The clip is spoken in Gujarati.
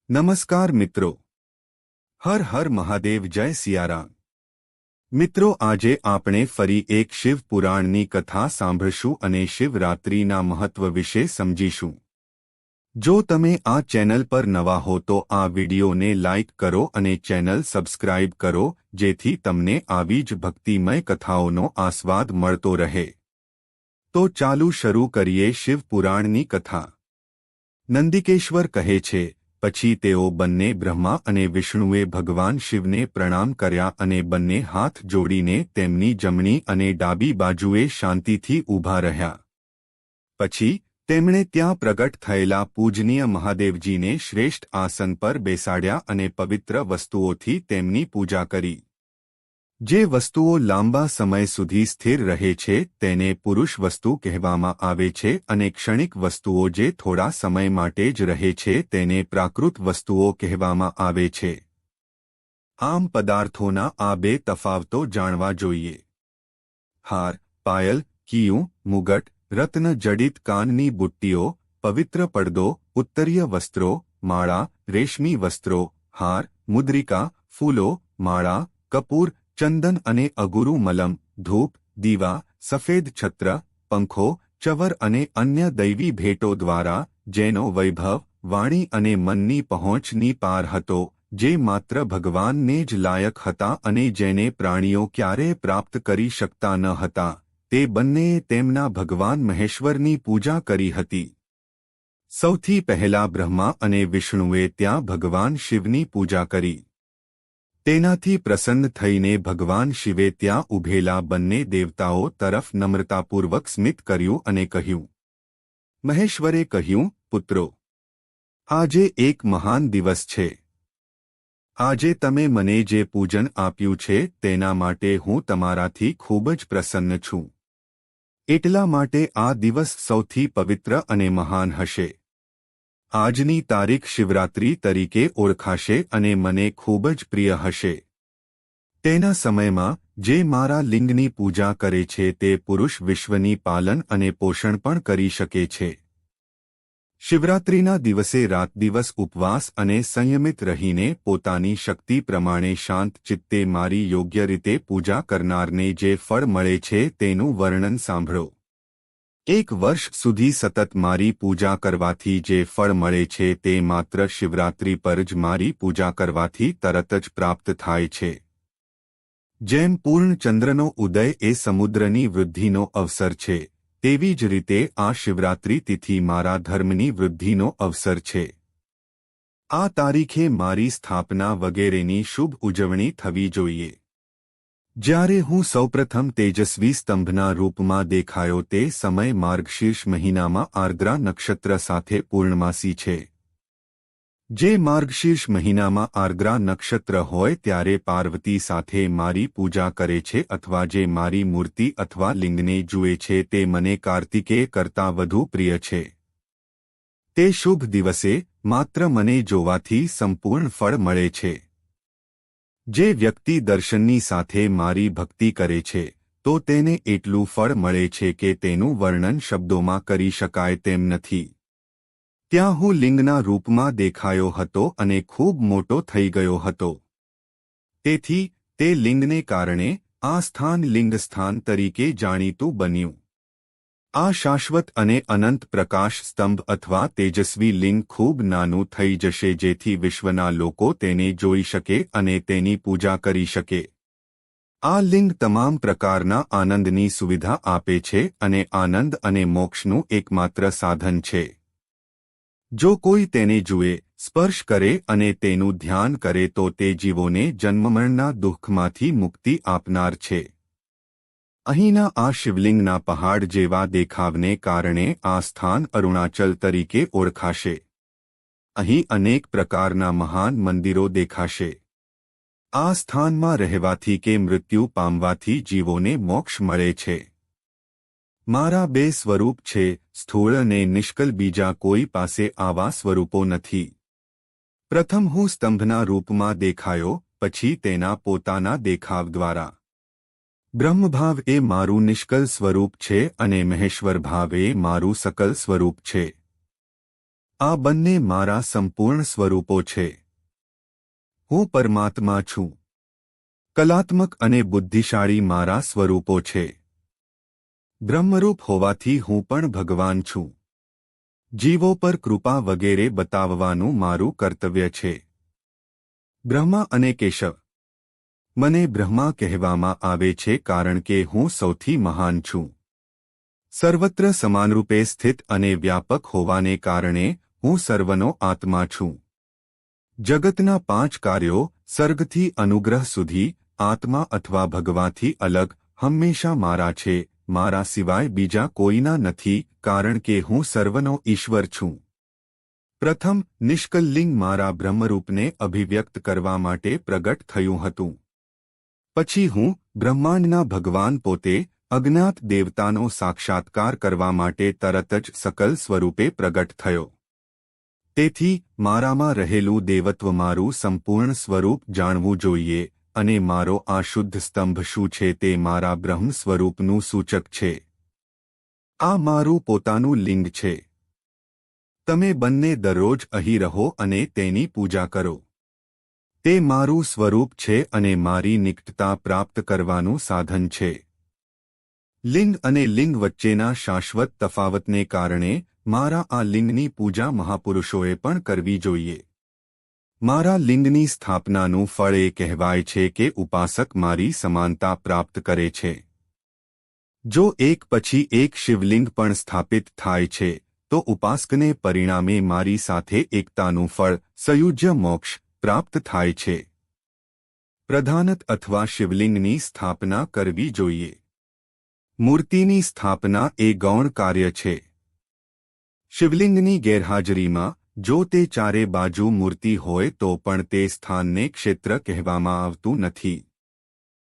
નમસ્કાર મિત્રો, હર હર મહાદેવ, જય સિયારામ। મિત્રો, આજે આપણે ફરી એક શિવ પુરાણની કથા સાંભળશું અને શિવરાત્રિના મહત્વ વિશે સમજીશું। જો તમે આ ચેનલ પર નવા હો તો આ વિડિયોને લાઇક કરો અને ચેનલ સબસ્ક્રાઇબ કરો, જેથી તમને આવી જ ભક્તિમય કથાઓનો આસ્વાદ મળતો રહે। તો ચાલુ શરૂ કરીએ શિવ પુરાણની કથા। નંદિકેશ્વર કહે છે, પછી તેઓ બંને બ્રહ્મા અને વિષ્ણુએ ભગવાન શિવને પ્રણામ કર્યા અને બંને હાથ જોડીને તેમની જમણી અને ડાબી બાજુએ શાંતિથી ઊભા રહ્યા। પછી તેમણે ત્યાં પ્રગટ થયેલા પૂજનીય મહાદેવજીને શ્રેષ્ઠ આસન પર બેસાડ્યા અને પવિત્ર વસ્તુઓથી તેમની પૂજા કરી। જે વસ્તુઓ લાંબા સમય સુધી સ્થિર રહે છે તેને પુરુષ વસ્તુ કહેવામાં આવે છે અને ક્ષણિક વસ્તુઓ જે થોડા સમય માટે જ રહે છે તેને પ્રાકૃત વસ્તુઓ કહેવામાં આવે છે। આમ પદાર્થોના આ બે તફાવતો જાણવા જોઈએ। હાર, પાયલ, કિયું, મુગટ, રત્ન જડિત કાનની બુટ્ટીઓ, પવિત્ર પડદો, ઉત્તરીય વસ્ત્રો, માળા, રેશમી વસ્ત્રો, હાર, મુદ્રિકા, ફૂલો, માળા, કપૂર, ચંદન અને અગુરુ મલમ, ધૂપ, દીવા, સફેદ છત્ર, પંખો, ચવર અને અન્ય દૈવી ભેટો દ્વારા જેનો વૈભવ, વાણી અને મનની પહોંચની પાર હતો, જે માત્ર ભગવાનને જ લાયક હતા અને જેને પ્રાણીઓ ક્યારેય પ્રાપ્ત કરી શકતા ન હતા, તે બંનેએ તેમના ભગવાન મહેશ્વરની પૂજા કરી હતી। સૌથી પહેલા બ્રહ્મા અને વિષ્ણુએ ત્યાં ભગવાન શિવની પૂજા કરી। તેનાથી પ્રસન્ન થઈને ભગવાન શિવે ત્યાં ઊભેલા બંને દેવતાઓ તરફ નમ્રતાપૂર્વક સ્મિત કર્યું અને કહ્યું। મહેશ્વરે કહ્યું, પુત્રો, આજે એક મહાન દિવસ છે। આજે તમે મને જે પૂજન આપ્યું છે તેના માટે હું તમારાથી ખૂબ જ પ્રસન્ન છું। એટલા માટે આ દિવસ સૌથી પવિત્ર અને મહાન હશે। આજની તારીખ શિવરાત્રિ તરીકે ઓળખાશે અને મને ખૂબ જ પ્રિય હશે। તેના સમયમાં જે મારા લિંગની પૂજા કરે છે તે પુરુષ વિશ્વની પાલન અને પોષણ પણ કરી શકે છે। શિવરાત્રિના દિવસે રાત દિવસ ઉપવાસ અને સંયમિત રહીને પોતાની શક્તિ પ્રમાણે શાંત ચિત્તે મારી યોગ્ય રીતે પૂજા કરનારને જે ફળ મળે છે તેનું વર્ણન સાંભળો। એક વર્ષ સુધી સતત મારી પૂજા કરવાથી જે ફળ મળે છે તે માત્ર શિવરાત્રિ પર જ મારી પૂજા કરવાથી તરત જ પ્રાપ્ત થાય છે। જેમ પૂર્ણ ચંદ્રનો ઉદય એ સમુદ્રની વૃદ્ધિનો અવસર છે, તેવી જ રીતે આ શિવરાત્રિ તિથિ મારા ધર્મની વૃદ્ધિનો અવસર છે। આ તારીખે મારી સ્થાપના વગેરેની શુભ ઉજવણી થવી જોઈએ। જ્યારે હું સૌપ્રથમ તેજસ્વી સ્તંભના રૂપમાં દેખાયો તે સમય માર્ગશીર્ષ મહિનામાં આર્દ્રા નક્ષત્ર સાથે પૂર્ણમાસી છે। જે માર્ગશીર્ષ મહિનામાં આર્દ્રા નક્ષત્ર હોય ત્યારે પાર્વતી સાથે મારી પૂજા કરે છે અથવા જે મારી મૂર્તિ અથવા લિંગને જુએ છે તે મને કાર્તિકેય કરતાં વધુ પ્રિય છે। તે શુભ દિવસે માત્ર મને જોવાથી સંપૂર્ણ ફળ મળે છે। જે વ્યક્તિ દર્શનની સાથે મારી ભક્તિ કરે છે તો તેને એટલું ફળ મળે છે કે તેનું વર્ણન શબ્દોમાં કરી શકાય તેમ નથી। ત્યાં હું લિંગના રૂપમાં દેખાયો હતો અને ખૂબ મોટો થઈ ગયો હતો। તેથી તે લિંગને કારણે આ સ્થાન લિંગસ્થાન તરીકે જાણીતું બન્યું। આ શાશ્વત અને અનંત પ્રકાશ સ્તંભ અથવા તેજસ્વી લિંગ ખૂબ નાનું થઈ જશે જેથી વિશ્વના લોકો તેને જોઈ શકે અને તેની પૂજા કરી શકે। આ લિંગ તમામ પ્રકારના આનંદની સુવિધા આપે છે અને આનંદ અને મોક્ષનું એકમાત્ર સાધન છે। જો કોઈ તેને જુએ, સ્પર્શ કરે અને તેનું ધ્યાન કરે તો તે જીવોને જન્મમરણના દુઃખમાંથી મુક્તિ આપનાર છે। અહીંના આ શિવલિંગના પહાડ જેવા દેખાવને કારણે આ સ્થાન અરુણાચલ તરીકે ઓળખાશે। અહીં અનેક પ્રકારના મહાન મંદિરો દેખાશે। આ સ્થાનમાં રહેવાથી કે મૃત્યુ પામવાથી જીવોને મોક્ષ મળે છે। મારા બે સ્વરૂપ છે, સ્થૂળ અને નિષ્કલ। બીજા કોઈ પાસે આવા સ્વરૂપો નથી। પ્રથમ હું સ્તંભના રૂપમાં દેખાયો, પછી તેના પોતાના દેખાવ દ્વારા। બ્રહ્મભાવ એ મારું નિષ્કલ સ્વરૂપ છે અને મહેશ્વર ભાવ એ મારું સકલ સ્વરૂપ છે। આ બંને મારા સંપૂર્ણ સ્વરૂપો છે. હું પરમાત્મા છું. કલાત્મક અને બુદ્ધિશાળી મારા સ્વરૂપો છે. બ્રહ્મરૂપ હોવાથી હું પણ ભગવાન છું. જીવો પર કૃપા વગેરે બતાવવાનું મારું કર્તવ્ય છે. બ્રહ્મા અને કેશવ. મને બ્રહ્મા કહેવામાં આવે છે કારણ કે હું સૌથી મહાન છું. સર્વત્ર સમાનરૂપે સ્થિત અને વ્યાપક હોવાને કારણે હું સર્વનો આત્મા છું. જગતના 5 કાર્યો સર્ગથી અનુગ્રહ સુધી આત્મા અથવા ભગવાનથી અલગ હંમેશા મારા છે. મારા સિવાય બીજા કોઈના નથી કારણ કે હું સર્વનો ઈશ્વર છું. પ્રથમ નિષ્કલ્લિંગ મારા બ્રહ્મરૂપને અભિવ્યક્ત કરવા માટે પ્રગટ થયું હતું. પછી હું બ્રહ્માંડના ભગવાન પોતે અજ્ઞાત દેવતાનો સાક્ષાત્કાર કરવા માટે તરત જ સકલ સ્વરૂપે પ્રગટ થયો. તેથી મારામાં રહેલું દેવત્વ મારું સંપૂર્ણ સ્વરૂપ જાણવું જોઈએ અને મારો આ શુદ્ધ સ્તંભ શું છે તે મારા બ્રહ્મ સ્વરૂપનું સૂચક છે. આ મારું પોતાનું લિંગ છે. તમે બંને દરરોજ અહીં રહો અને તેની પૂજા કરો. તે મારું સ્વરૂપ છે અને મારી નિકટતા પ્રાપ્ત કરવાનું સાધન છે. લિંગ અને લિંગ વચ્ચેના શાશ્વત તફાવતને કારણે મારા આ લિંગની પૂજા મહાપુરુષોએ પણ કરવી જોઈએ. મારા લિંગની સ્થાપનાનું ફળ એ કહેવાય છે કે ઉપાસક મારી સમાનતા પ્રાપ્ત કરે છે. જો એક પછી એક શિવલિંગ પણ સ્થાપિત થાય છે તો ઉપાસકને પરિણામે મારી સાથે એકતાનું ફળ સંયુજ્ય મોક્ષ પ્રાપ્ત થાય છે. પ્રધાનત અથવા શિવલિંગની સ્થાપના કરવી જોઈએ. મૂર્તિની સ્થાપના એ ગૌણ કાર્ય છે. શિવલિંગની ગેરહાજરીમાં જો તે ચારે બાજુ મૂર્તિ હોય તો પણ તે સ્થાનને ક્ષેત્ર કહેવામાં આવતું નથી.